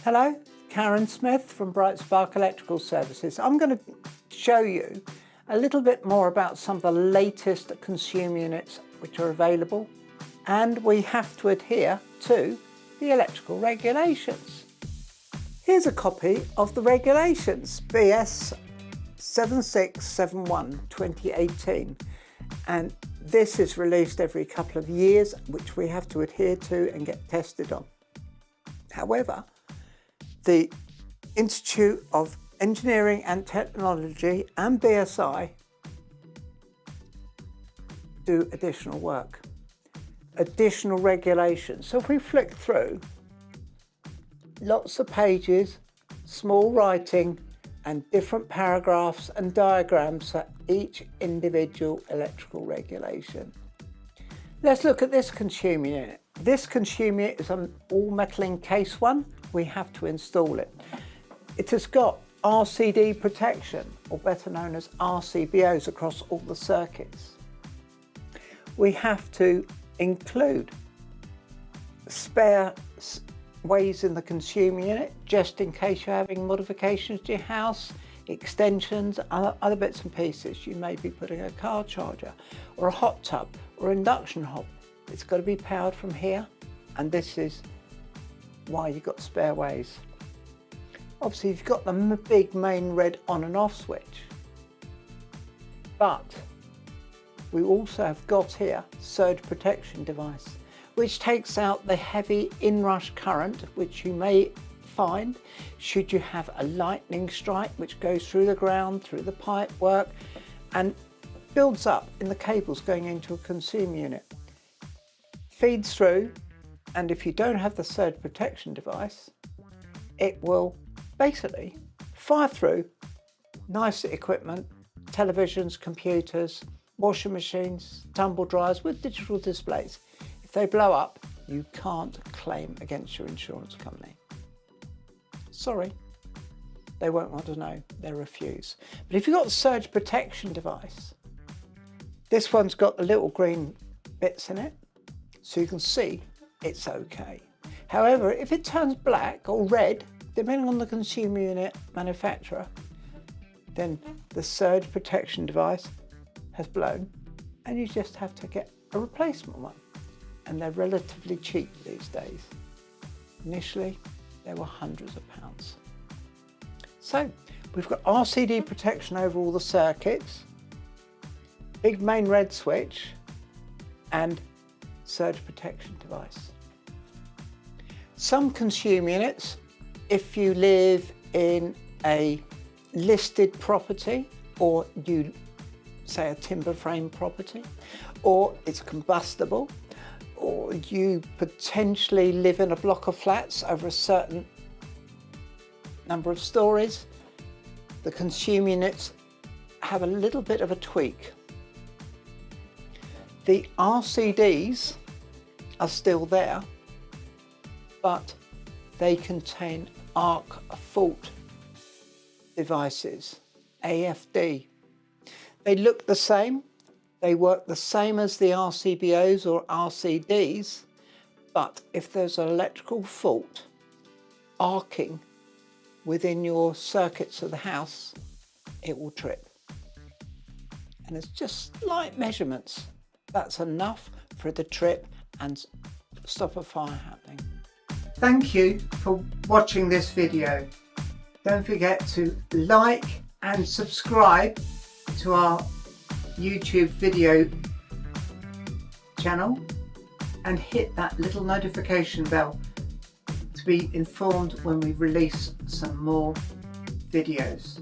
Hello, Karen Smith from Bright Spark Electrical Services. I'm going to show you a little bit more about some of the latest consumer units which are available, and we have to adhere to the electrical regulations. Here's a copy of the regulations, BS 7671 2018, and this is released every couple of years, which we have to adhere to and get tested on. However, the Institute of Engineering and Technology and BSI do additional work, additional regulations. So if we flick through, lots of pages, small writing, and different paragraphs and diagrams for each individual electrical regulation. Let's look at this consumer unit. This consumer unit is an all metal encased one. We have to install it. It has got RCD protection, or better known as RCBOs, across all the circuits. We have to include spare ways in the consumer unit, just in case you're having modifications to your house, extensions, other bits and pieces. You may be putting a car charger or a hot tub or induction hob. It's got to be powered from here, and this is why you've got spare ways. Obviously you've got the big main red on and off switch, but we also have got here surge protection device, which takes out the heavy inrush current which you may find should you have a lightning strike which goes through the ground, through the pipe work, and builds up in the cables going into a consumer unit. Feeds through, and if you don't have the surge protection device, it will basically fire through nice equipment, televisions, computers, washing machines, tumble dryers with digital displays. If they blow up, you can't claim against your insurance company. Sorry, they won't want to know, they'll refuse. But if you've got a surge protection device, this one's got the little green bits in it, so you can see it's okay. However, if it turns black or red, depending on the consumer unit manufacturer, then the surge protection device has blown and you just have to get a replacement one. And they're relatively cheap these days. Initially, they were hundreds of pounds. So we've got RCD protection over all the circuits, big main red switch, and surge protection device. Some consumer units, if you live in a listed property, or you say a timber frame property, or it's combustible, or you potentially live in a block of flats over a certain number of stories, the consumer units have a little bit of a tweak. The RCDs are still there, but they contain arc fault devices, AFD. They look the same, they work the same as the RCBOs or RCDs, but if there's an electrical fault arcing within your circuits of the house, it will trip. And it's just slight measurements. That's enough for the trip and stop a fire happening. Thank you for watching this video. Don't forget to like and subscribe to our YouTube video channel and hit that little notification bell to be informed when we release some more videos.